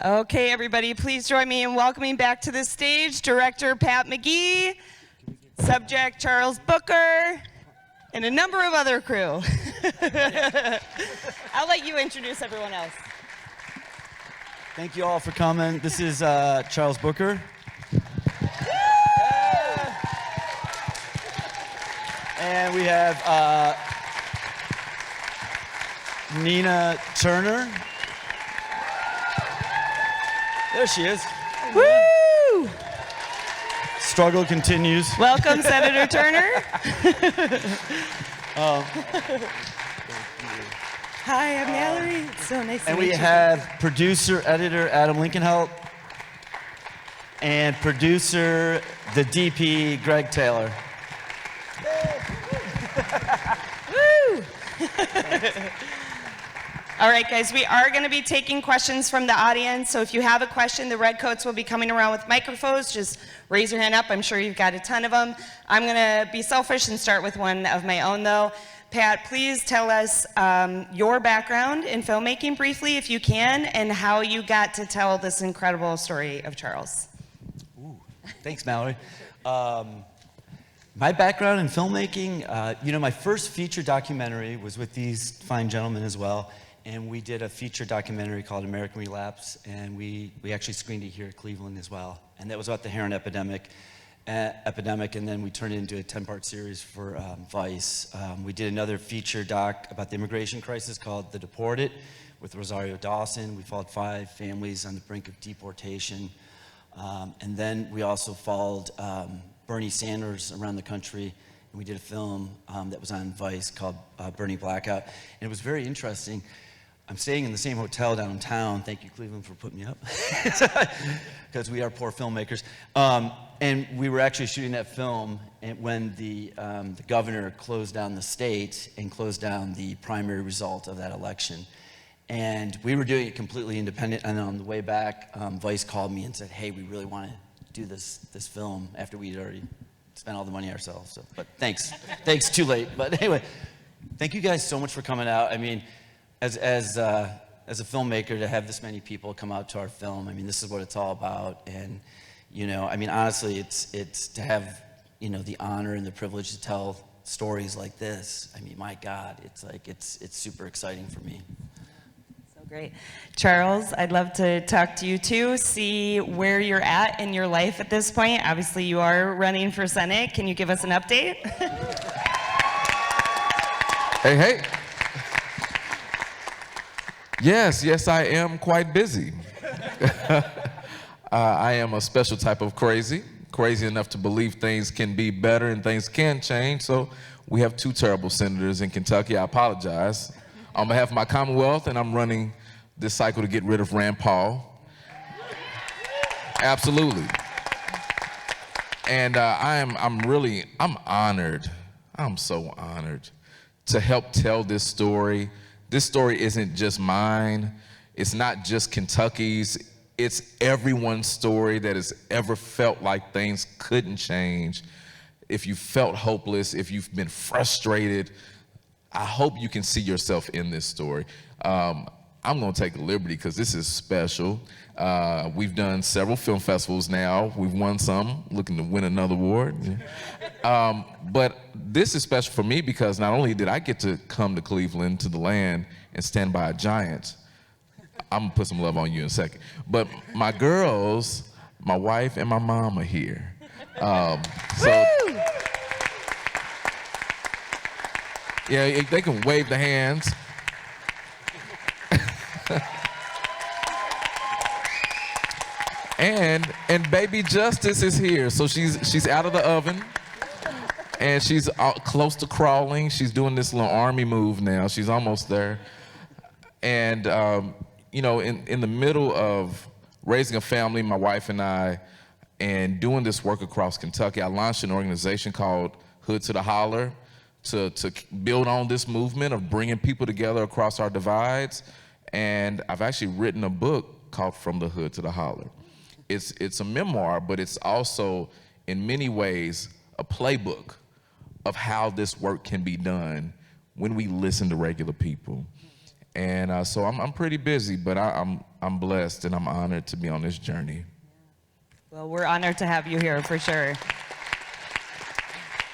Okay, everybody, please join me in welcoming back to the stage Director Pat McGee, Subject Charles Booker, and a number of other crew. I'll let you introduce everyone else. Thank you all for coming. This is Charles Booker. And we have Nina Turner. There she is. Woo! Struggle continues. Welcome, Senator Turner. Hi, I'm Mallory. It's so nice to And meet we you. have producer, editor Adam Linkenhelt, and producer, the DP, Greg Taylor. Woo! All right, guys, we are going to be taking questions from the audience. So if you have a question, the redcoats will be coming around with microphones. Just raise your hand up. I'm sure you've got a ton of them. I'm going to be selfish and start with one of my own, though. Pat, please tell us your background in filmmaking briefly, if you can, and how you got to tell this incredible story of Charles. Ooh, thanks, Mallory. My background in filmmaking, my first feature documentary was with these fine gentlemen as well. And we did a feature documentary called American Relapse, and we actually screened it here at Cleveland as well. And that was about the heroin epidemic, and then we turned it into a 10-part series for Vice. We did another feature doc about the immigration crisis called The Deported with Rosario Dawson. We followed 5 families on the brink of deportation. And then we also followed Bernie Sanders around the country, and we did a film that was on Vice called Bernie Blackout. And it was very interesting. I'm staying in the same hotel downtown. Thank you, Cleveland, for putting me up, because we are poor filmmakers. And we were actually shooting that film when the governor closed down the state and closed down the primary result of that election. And we were doing it completely independent. And on the way back, Vice called me and said, "Hey, we really want to do this film," after we'd already spent all the money ourselves. So, but thanks, too late. But anyway, thank you guys so much for coming out. I mean, as a filmmaker, to have this many people come out to our film, I mean, this is what it's all about. And I mean, honestly, it's to have the honor and the privilege to tell stories like this. I mean, my God, it's super exciting for me. Great. Charles, I'd love to talk to you too, see where you're at in your life at this point. Obviously, you are running for Senate. Can you give us an update? Hey. Yes, I am quite busy. I am a special type of crazy enough to believe things can be better and things can change. So we have 2 terrible senators in Kentucky. I apologize on behalf of my Commonwealth, and I'm running this cycle to get rid of Rand Paul. Absolutely. And I'm honored. I'm so honored to help tell this story. This story isn't just mine. It's not just Kentucky's. It's everyone's story that has ever felt like things couldn't change. If you felt hopeless, if you've been frustrated, I hope you can see yourself in this story. I'm gonna take a liberty because this is special. We've done several film festivals now. We've won some, looking to win another award. But this is special for me because not only did I get to come to Cleveland, to the land, and stand by a giant. I'm gonna put some love on you in a second. But my girls, my wife and my mom are here. Yeah, they can wave the hands. And baby Justice is here. So she's out of the oven and she's close to crawling. She's doing this little army move now. She's almost there. And in the middle of raising a family, my wife and I, and doing this work across Kentucky, I launched an organization called Hood to the Holler to build on this movement of bringing people together across our divides. And I've actually written a book called From the Hood to the Holler. It's a memoir, but it's also, in many ways, a playbook of how this work can be done when we listen to regular people. And so I'm pretty busy, but I'm blessed and I'm honored to be on this journey. Well, we're honored to have you here for sure.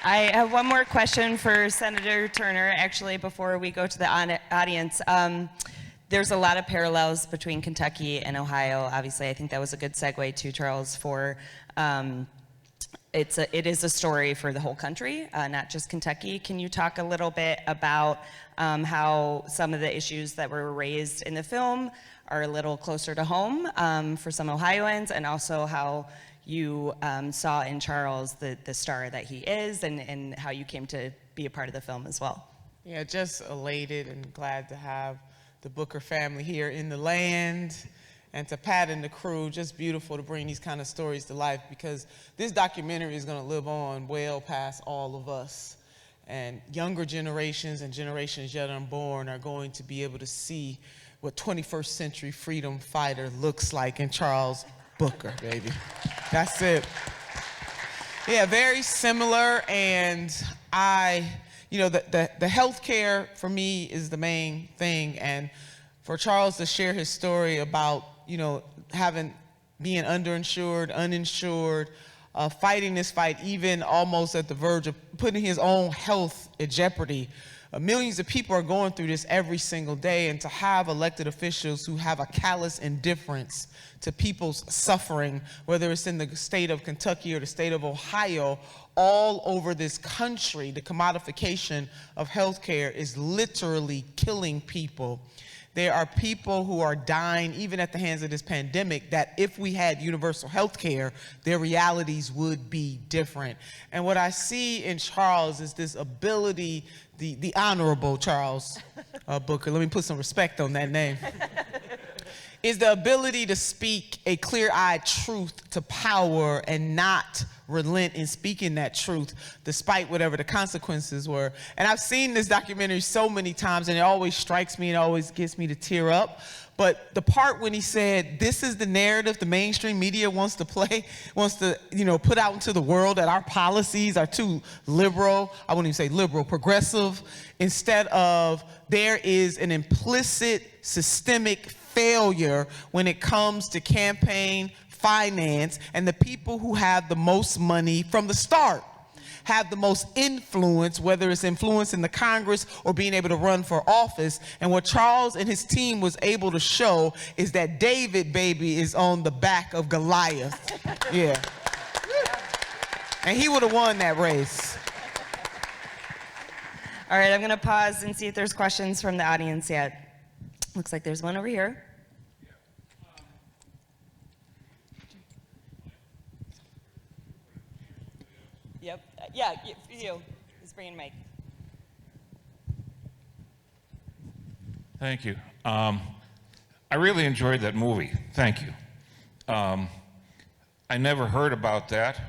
I have one more question for Senator Turner, actually, before we go to the audience. There's a lot of parallels between Kentucky and Ohio. Obviously, I think that was a good segue to Charles for it is a story for the whole country, not just Kentucky. Can you talk a little bit about how some of the issues that were raised in the film are a little closer to home for some Ohioans, and also how you saw in Charles the star that he is, and how you came to be a part of the film as well? Yeah, just elated and glad to have the Booker family here in the land, and to Pat and the crew. Just beautiful to bring these kind of stories to life, because this documentary is going to live on well past all of us. And younger generations and generations yet unborn are going to be able to see what 21st century freedom fighter looks like in Charles Booker, baby. That's it. Yeah, very similar. And you know, the healthcare for me is the main thing. And for Charles to share his story about, you know, being underinsured, uninsured, fighting this fight, even almost at the verge of putting his own health at jeopardy. Millions of people are going through this every single day, and to have elected officials who have a callous indifference to people's suffering, whether it's in the state of Kentucky or the state of Ohio, all over this country, the commodification of healthcare is literally killing people. There are people who are dying, even at the hands of this pandemic, that if we had universal health care, their realities would be different. And what I see in Charles is this ability, the Honorable Charles Booker, let me put some respect on that name, is the ability to speak a clear-eyed truth to power and not relent in speaking that truth despite whatever the consequences were. And I've seen this documentary so many times, and it always strikes me and always gets me to tear up. But the part when he said, this is the narrative the mainstream media wants to, you know, put out into the world, that our policies are too liberal, I wouldn't even say liberal, progressive, instead of there is an implicit systemic failure when it comes to campaign finance, and the people who have the most money from the start have the most influence, whether it's influence in the Congress or being able to run for office. And what Charles and his team was able to show is that David, baby, is on the back of Goliath. Yeah. And he would have won that race. All right, I'm going to pause and see if there's questions from the audience yet. Looks like there's one over here. Yep. Yeah, you. Just bring in Mike. Thank you. I really enjoyed that movie. Thank you. I never heard about that.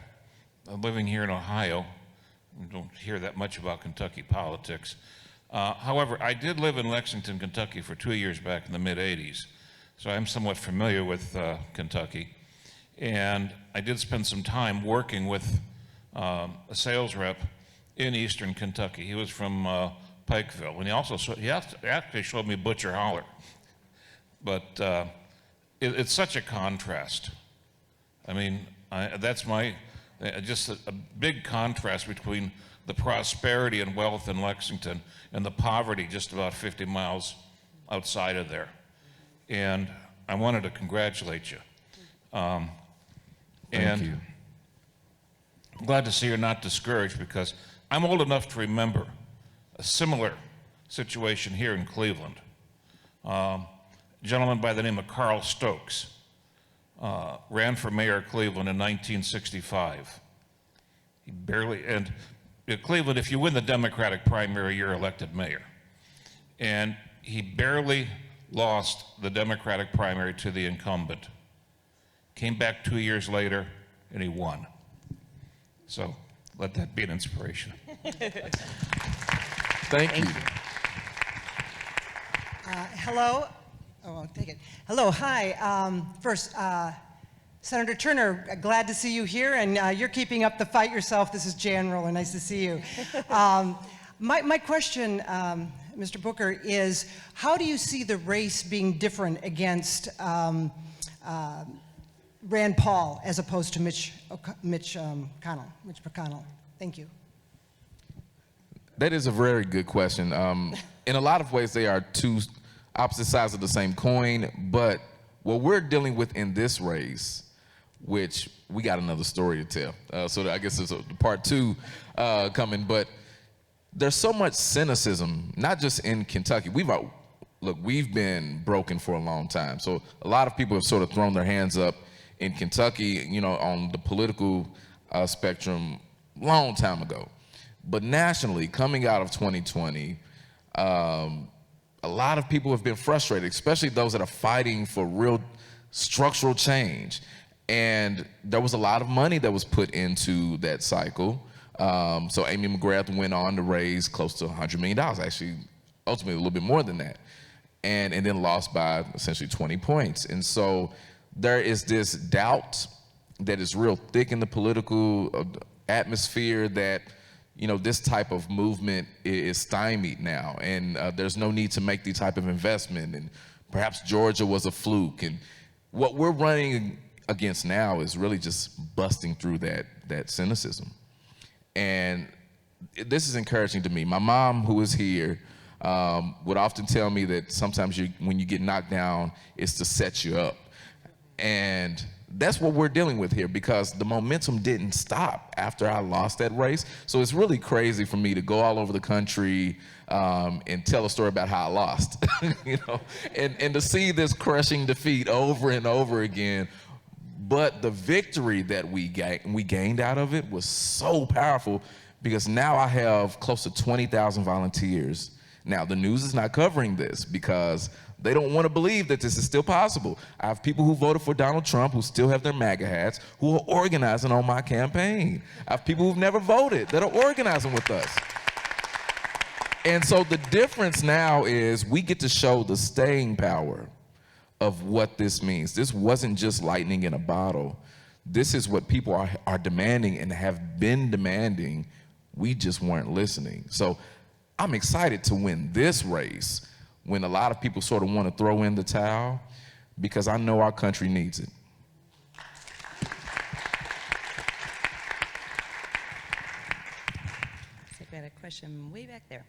Living here in Ohio, we don't hear that much about Kentucky politics. However, I did live in Lexington, Kentucky for 2 years back in the mid-'80s, so I'm somewhat familiar with Kentucky. And I did spend some time working with a sales rep in eastern Kentucky. He was from Pikeville, and he actually showed me Butcher Holler. But it's such a contrast. I mean, that's just a big contrast between the prosperity and wealth in Lexington and the poverty just about 50 miles outside of there. And I wanted to congratulate you. Thank you. I'm glad to see you're not discouraged, because I'm old enough to remember a similar situation here in Cleveland. A gentleman by the name of Carl Stokes ran for mayor of Cleveland in 1965. He barely, and in Cleveland, if you win the Democratic primary, you're elected mayor. And he barely lost the Democratic primary to the incumbent. Came back 2 years later, and he won. So let that be an inspiration. Thank you. Hello. Oh, I'll take it. Hello. Hi. First, Senator Turner, glad to see you here, and you're keeping up the fight yourself. This is Jan Roller. Nice to see you. My question, Mr. Booker, is how do you see the race being different against Rand Paul as opposed to Mitch McConnell? Thank you. That is a very good question. In a lot of ways, they are two opposite sides of the same coin, but what we're dealing with in this race, which we got another story to tell, so I guess there's a part two coming, but there's so much cynicism, not just in Kentucky. We've been broken for a long time, so a lot of people have sort of thrown their hands up in Kentucky, you know, on the political spectrum long time ago. But nationally, coming out of 2020, a lot of people have been frustrated, especially those that are fighting for real structural change. And there was a lot of money that was put into that cycle. So Amy McGrath went on to raise close to $100 million, actually, ultimately a little bit more than that, and then lost by essentially 20 points. And so there is this doubt that is real thick in the political atmosphere that, you know, this type of movement is stymied now, and there's no need to make the type of investment, and perhaps Georgia was a fluke. And what we're running against now is really just busting through that cynicism. And this is encouraging to me. My mom, who is here, would often tell me that sometimes when you get knocked down, it's to set you up. And that's what we're dealing with here, because the momentum didn't stop after I lost that race. So it's really crazy for me to go all over the country and tell a story about how I lost, you know, and to see this crushing defeat over and over again. But the victory that we gained out of it was so powerful, because now I have close to 20,000 volunteers. Now, the news is not covering this because they don't want to believe that this is still possible. I have people who voted for Donald Trump who still have their MAGA hats, who are organizing on my campaign. I have people who've never voted that are organizing with us. And so the difference now is we get to show the staying power of what this means. This wasn't just lightning in a bottle. This is what people are demanding and have been demanding. We just weren't listening. So I'm excited to win this race when a lot of people sort of want to throw in the towel, because I know our country needs it. I think we had a question way back there.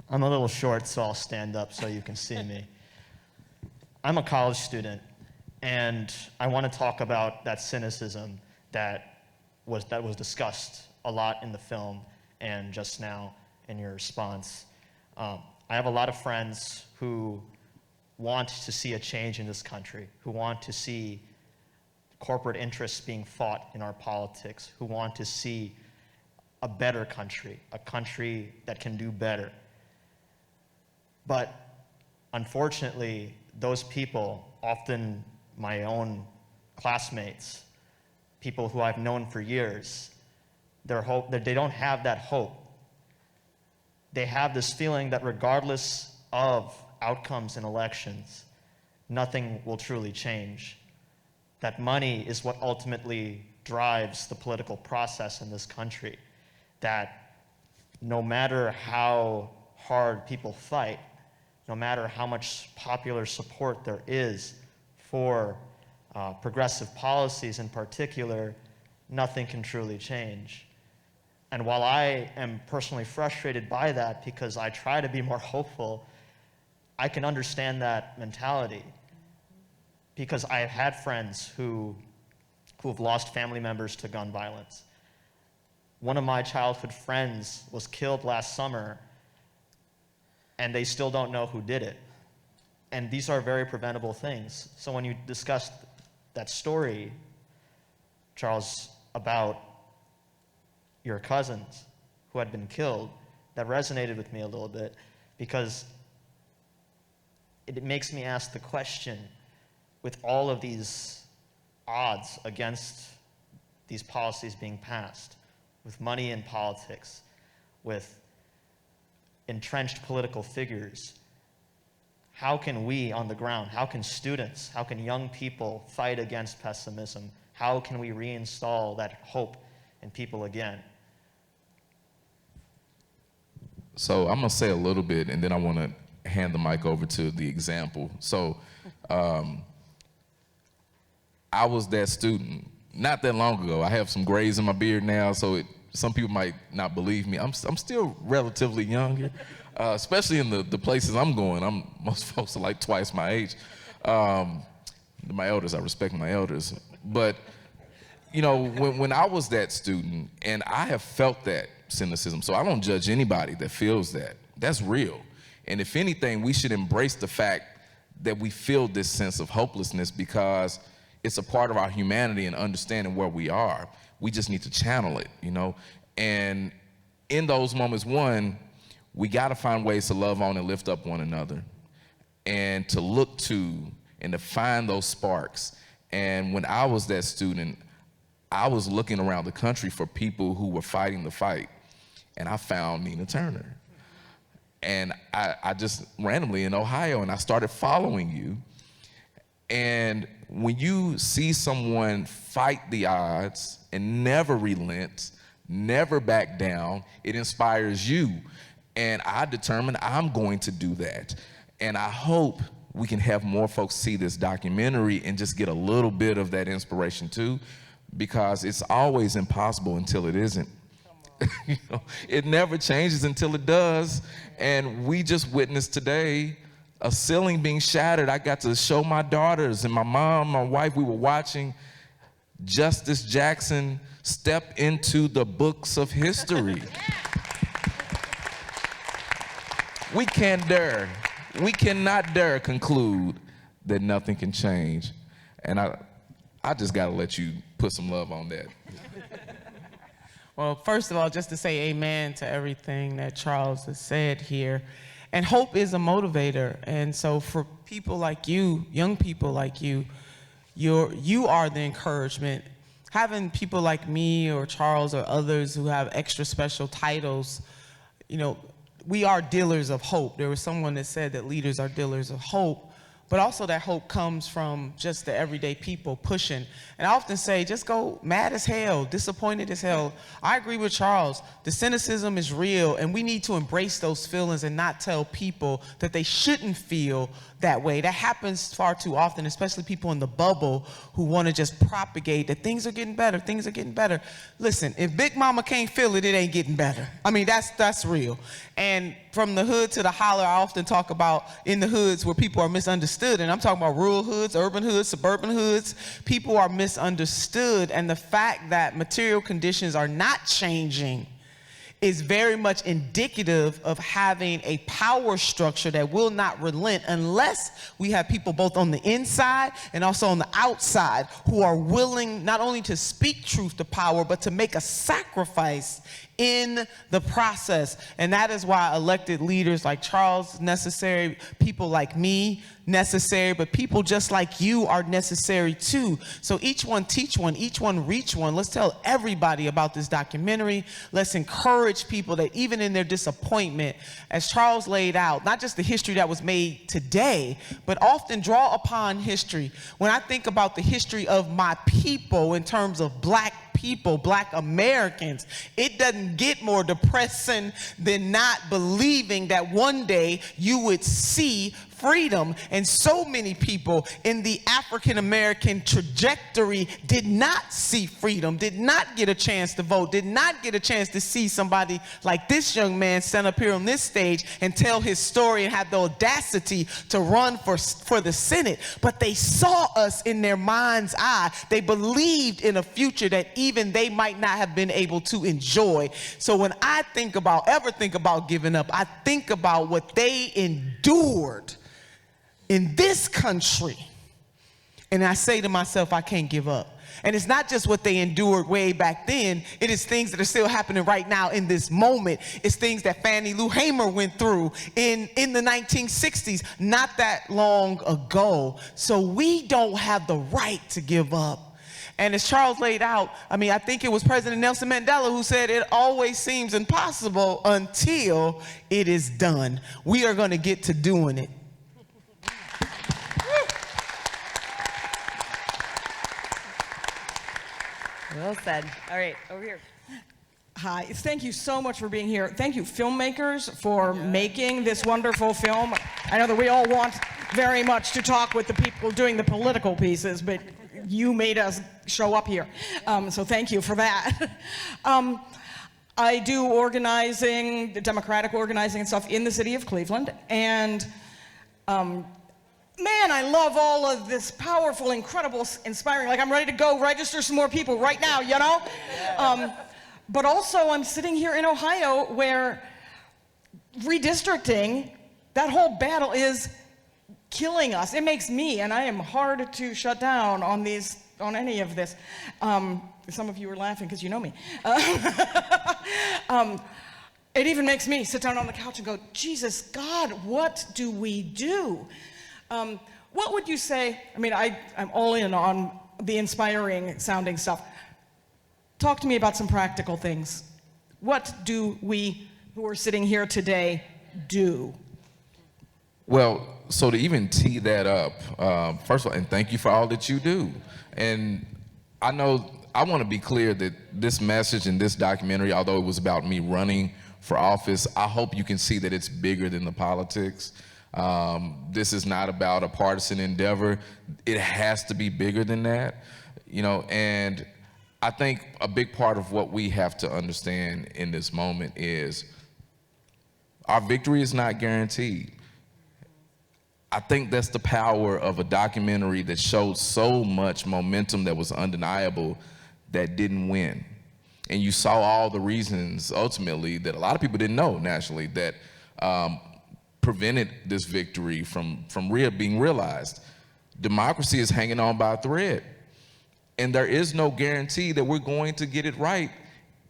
I'm a little short, so I'll stand up so you can see me. I'm a college student, and I want to talk about that cynicism that was discussed a lot in the film and just now in your response. I have a lot of friends who want to see a change in this country, who want to see corporate interests being fought in our politics, who want to see a better country, a country that can do better. But unfortunately, those people, often my own classmates, people who I've known for years, they don't have that hope. They have this feeling that regardless of outcomes in elections, nothing will truly change. That money is what ultimately drives the political process in this country. That no matter how hard people fight, no matter how much popular support there is for progressive policies in particular, nothing can truly change. And while I am personally frustrated by that because I try to be more hopeful, I can understand that mentality, because I have had friends who have lost family members to gun violence. One of my childhood friends was killed last summer, and they still don't know who did it. And these are very preventable things. So when you discussed that story, Charles, about your cousins who had been killed, that resonated with me a little bit, because it makes me ask the question, with all of these odds against these policies being passed, with money in politics, with entrenched political figures, how can we on the ground, how can students, how can young people fight against pessimism? How can we reinstall that hope in people again? So I'm gonna say a little bit, and then I want to hand the mic over to the example. So I was that student not that long ago. I have some grays in my beard now, so some people might not believe me. I'm still relatively young here, especially in the places I'm going. Most folks are like twice my age. My elders, I respect my elders. But, you know, when I was that student, and I have felt that cynicism, so I don't judge anybody that feels that. That's real. And if anything, we should embrace the fact that we feel this sense of hopelessness, because it's a part of our humanity and understanding where we are. We just need to channel it, you know? And in those moments, one, we gotta find ways to love on and lift up one another, and to look to and to find those sparks. And when I was that student, I was looking around the country for people who were fighting the fight, and I found Nina Turner. And I just randomly in Ohio, and I started following you. And when you see someone fight the odds and never relent, never back down, it inspires you. And I determined I'm going to do that. And I hope we can have more folks see this documentary and just get a little bit of that inspiration too, because it's always impossible until it isn't. You know, it never changes until it does. And we just witnessed today a ceiling being shattered. I got to show my daughters, and my mom, my wife, we were watching Justice Jackson step into the books of history. We cannot dare conclude that nothing can change. And I just gotta let you put some love on that. Well, first of all, just to say amen to everything that Charles has said here. And hope is a motivator. And so for people like you, young people like you, you are the encouragement. Having people like me or Charles or others who have extra special titles, you know, we are dealers of hope. There was someone that said that leaders are dealers of hope, but also that hope comes from just the everyday people pushing. And I often say, just go mad as hell, disappointed as hell. I agree with Charles. The cynicism is real, and we need to embrace those feelings and not tell people that they shouldn't feel that way. That happens far too often, especially people in the bubble who want to just propagate that things are getting better, things are getting better. Listen, if Big Mama can't feel it, it ain't getting better. I mean, that's real. And from the hood to the holler, I often talk about in the hoods where people are misunderstood, and I'm talking about rural hoods, urban hoods, suburban hoods. People are misunderstood, and the fact that material conditions are not changing is very much indicative of having a power structure that will not relent unless we have people both on the inside and also on the outside who are willing not only to speak truth to power, but to make a sacrifice in the process. And that is why elected leaders like Charles necessary, people like me necessary, but people just like you are necessary too. So each one teach one, each one reach one. Let's tell everybody about this documentary. Let's encourage people that even in their disappointment, as Charles laid out, not just the history that was made today, but often draw upon history. When I think about the history of my people in terms of black people, black Americans, it doesn't get more depressing than not believing that one day you would see freedom. And so many people in the African American trajectory did not see freedom, did not get a chance to vote, did not get a chance to see somebody like this young man stand up here on this stage and tell his story and have the audacity to run for the Senate. But they saw us in their mind's eye. They believed in a future that even they might not have been able to enjoy. So when I ever think about giving up, I think about what they endured in this country. And I say to myself, I can't give up. And it's not just what they endured way back then. It is things that are still happening right now in this moment. It's things that Fannie Lou Hamer went through in the 1960s, not that long ago. So we don't have the right to give up. And as Charles laid out, I mean, I think it was President Nelson Mandela who said it always seems impossible until it is done. We are going to get to doing it. Well said. All right, over here. Hi, thank you so much for being here. Thank you, filmmakers, for making this wonderful film. I know that we all want very much to talk with the people doing the political pieces, but you made us show up here. So thank you for that. I do organizing, democratic organizing and stuff in the city of Cleveland, and man, I love all of this powerful, incredible, inspiring. Like, I'm ready to go register some more people right now, you know? But also, I'm sitting here in Ohio where redistricting, that whole battle is killing us. It makes me, and I am hard to shut down on any of this. Some of you are laughing because you know me. It even makes me sit down on the couch and go, Jesus, God, what do we do? What would you say? I mean, I'm all in on the inspiring sounding stuff. Talk to me about some practical things. What do we who are sitting here today do? Well, so to even tee that up, first of all, and thank you for all that you do. And I know, I want to be clear that this message in this documentary, although it was about me running for office, I hope you can see that it's bigger than the politics. This is not about a partisan endeavor. It has to be bigger than that, you know, and I think a big part of what we have to understand in this moment is our victory is not guaranteed. I think that's the power of a documentary that showed so much momentum that was undeniable that didn't win. And you saw all the reasons ultimately that a lot of people didn't know nationally that prevented this victory from being realized. Democracy is hanging on by a thread. And there is no guarantee that we're going to get it right,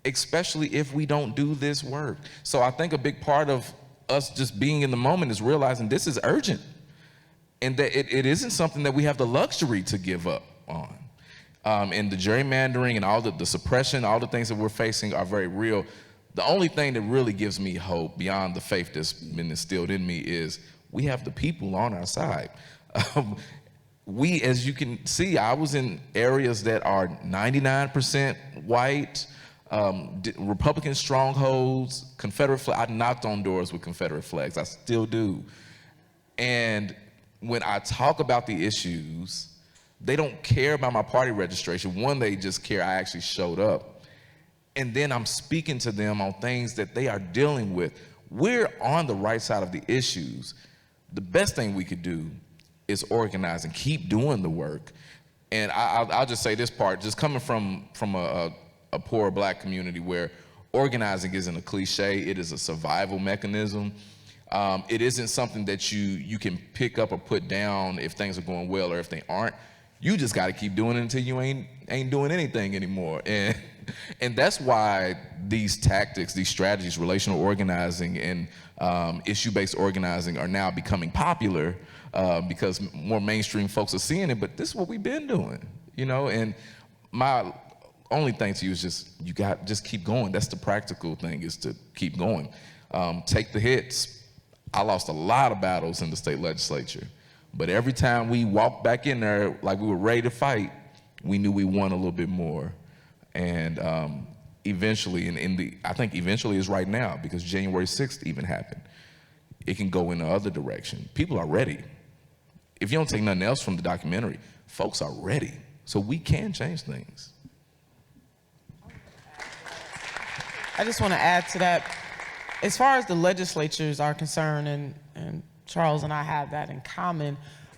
especially if we don't do this work. So I think a big part of us just being in the moment is realizing this is urgent and that it isn't something that we have the luxury to give up on. And the gerrymandering and all the suppression, all the things that we're facing are very real. The only thing that really gives me hope beyond the faith that's been instilled in me is we have the people on our side. We, as you can see, I was in areas that are 99% white, Republican strongholds, Confederate flags. I knocked on doors with Confederate flags. I still do. And when I talk about the issues, they don't care about my party registration. One, they just care I actually showed up. And then I'm speaking to them on things that they are dealing with. We're on the right side of the issues. The best thing we could do is organize and keep doing the work. And I'll just say this part, just coming from a poor black community where organizing isn't a cliche, it is a survival mechanism. It isn't something that you can pick up or put down if things are going well or if they aren't. You just gotta keep doing it until you ain't doing anything anymore. And that's why these tactics, these strategies, relational organizing and issue-based organizing are now becoming popular because more mainstream folks are seeing it, but this is what we've been doing, you know? And my only thing to you is just keep going. That's the practical thing, is to keep going. Take the hits. I lost a lot of battles in the state legislature, but every time we walked back in there like we were ready to fight, we knew we won a little bit more. And eventually, I think eventually is right now, because January 6th even happened. It can go in the other direction. People are ready. If you don't take nothing else from the documentary, folks are ready. So we can change things. I just want to add to that. As far as the legislatures are concerned, and Charles and I have that in common,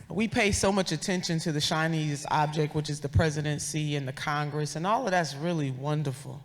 we pay so much attention to the shiniest object, which is the presidency and the Congress, and all of that's really wonderful.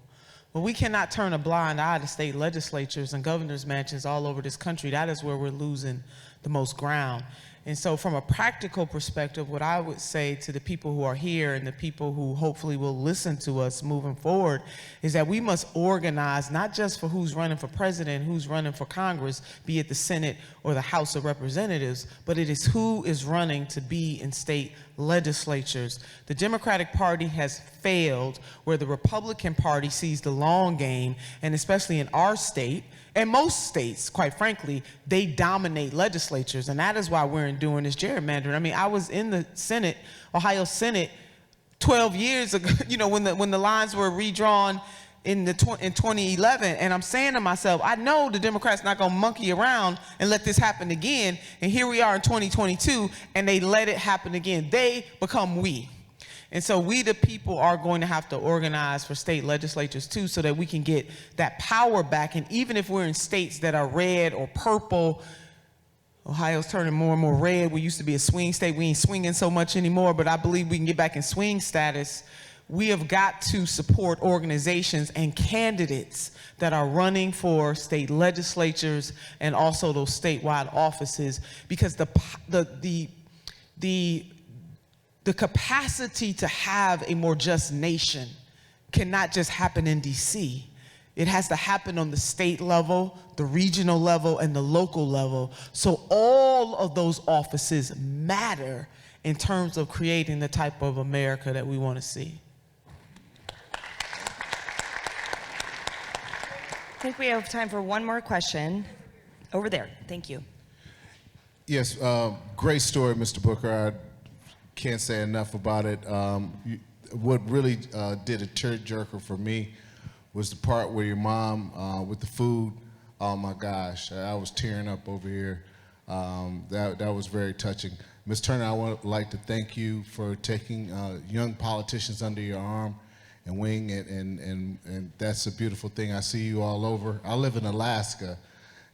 But we cannot turn a blind eye to state legislatures and governor's mansions all over this country. That is where we're losing the most ground. And so from a practical perspective, what I would say to the people who are here and the people who hopefully will listen to us moving forward is that we must organize not just for who's running for president, who's running for Congress, be it the Senate or the House of Representatives, but it is who is running to be in state legislatures. The Democratic Party has failed where the Republican Party sees the long game, and especially in our state, and most states, quite frankly, they dominate legislatures, and that is why we're doing this gerrymandering. I mean, I was in the Senate, Ohio Senate, 12 years ago, you know, when the lines were redrawn in 2011, and I'm saying to myself, I know the Democrats not gonna monkey around and let this happen again, and here we are in 2022, and they let it happen again. They become we. And so we, the people, are going to have to organize for state legislatures too, so that we can get that power back. And even if we're in states that are red or purple, Ohio's turning more and more red. We used to be a swing state. We ain't swinging so much anymore, but I believe we can get back in swing status. We have got to support organizations and candidates that are running for state legislatures and also those statewide offices, because the capacity to have a more just nation cannot just happen in DC. It has to happen on the state level, the regional level, and the local level. So all of those offices matter in terms of creating the type of America that we want to see. I think we have time for one more question. Over there, thank you. Yes, great story, Mr. Booker. I can't say enough about it. What really did a tearjerker for me was the part where your mom, with the food, oh my gosh, I was tearing up over here. That was very touching. Ms. Turner, I would like to thank you for taking young politicians under your arm and wing it, and that's a beautiful thing. I see you all over. I live in Alaska,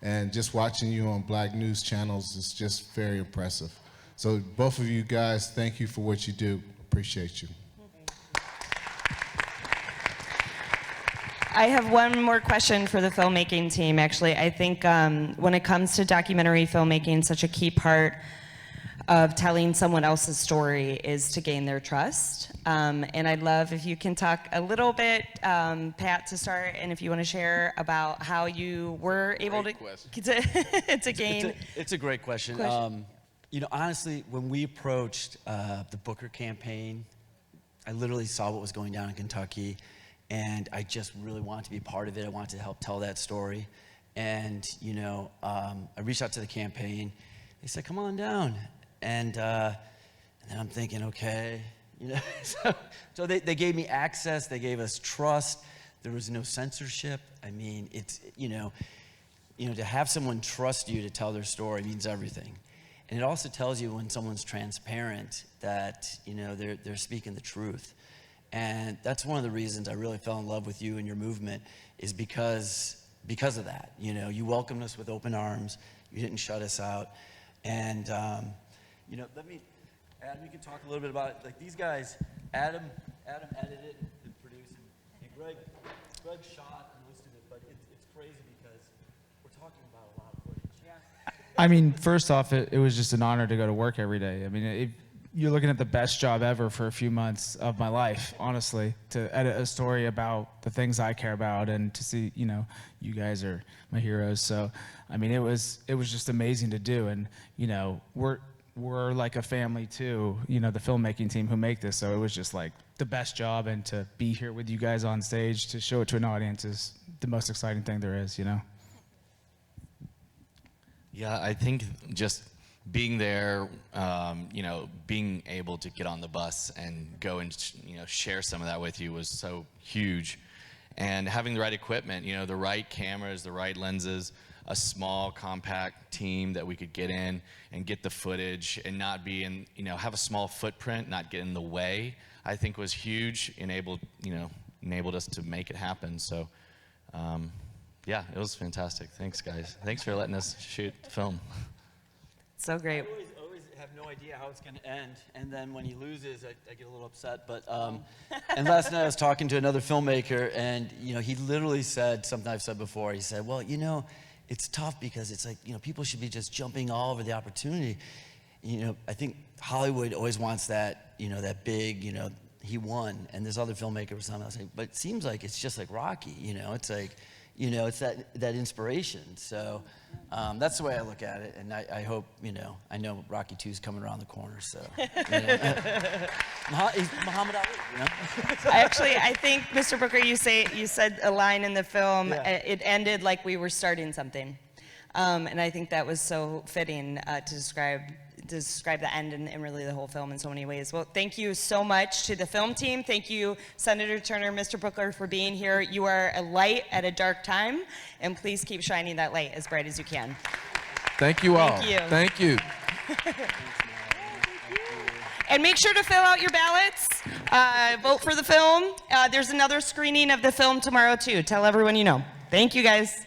and just watching you on Black news channels is just very impressive. So both of you guys, thank you for what you do. Appreciate you. I have one more question for the filmmaking team, actually. I think when it comes to documentary filmmaking, such a key part of telling someone else's story is to gain their trust. And I'd love if you can talk a little bit, Pat, to start, and if you want to share about how you were able to gain. It's a great question. You know, honestly, when we approached the Booker campaign, I literally saw what was going down in Kentucky, and I just really wanted to be part of it. I wanted to help tell that story. And, you know, I reached out to the campaign. They said, come on down. And then I'm thinking, okay, you know. So they gave me access. They gave us trust. There was no censorship. I mean, it's, you know, to have someone trust you to tell their story means everything. And it also tells you when someone's transparent that, you know, they're speaking the truth. And that's one of the reasons I really fell in love with you and your movement, is because of that. You know, you welcomed us with open arms. You didn't shut us out. And, you know, Adam, you can talk a little bit about it. Like these guys, Adam edited and produced, and Greg shot and listed it, but it's crazy because we're talking about a lot of footage. Yeah. I mean, first off, it was just an honor to go to work every day. I mean, you're looking at the best job ever for a few months of my life, honestly, to edit a story about the things I care about, and to see, you know, you guys are my heroes. So, I mean, it was just amazing to do. And, you know, we're like a family too, you know, the filmmaking team who make this. So it was just like the best job, and to be here with you guys on stage to show it to an audience is the most exciting thing there is, you know? Yeah, I think just being there, you know, being able to get on the bus and go and, you know, share some of that with you was so huge. And having the right equipment, you know, the right cameras, the right lenses, a small, compact team that we could get in and get the footage and not be in, you know, have a small footprint, not get in the way, I think was huge, enabled us to make it happen. So, yeah, it was fantastic. Thanks, guys. Thanks for letting us shoot film. So great. I always have no idea how it's going to end, and then when he loses, I get a little upset. But and last night I was talking to another filmmaker, and you know, he literally said something I've said before. He said, "Well, you know, it's tough because it's like, you know, people should be just jumping all over the opportunity. You know, I think Hollywood always wants that, you know, that big, you know, he won, and there's other filmmakers or something else. But it seems like it's just like Rocky, you know, it's like." You know, it's that inspiration. So that's the way I look at it, and I hope, you know, I know Rocky 2 is coming around the corner, so. You know. Muhammad Ali, you know. I think, Mr. Booker, you said a line in the film, Yeah. It ended like we were starting something. And I think that was so fitting to describe describe the end and really the whole film in so many ways. Well, thank you so much to the film team. Thank you, Senator Turner, Mr. Booker, for being here. You are a light at a dark time, and please keep shining that light as bright as you can. Thank you all. Thank you. Thank you. And make sure to fill out your ballots. Vote for the film. There's another screening of the film tomorrow, too. Tell everyone you know. Thank you, guys.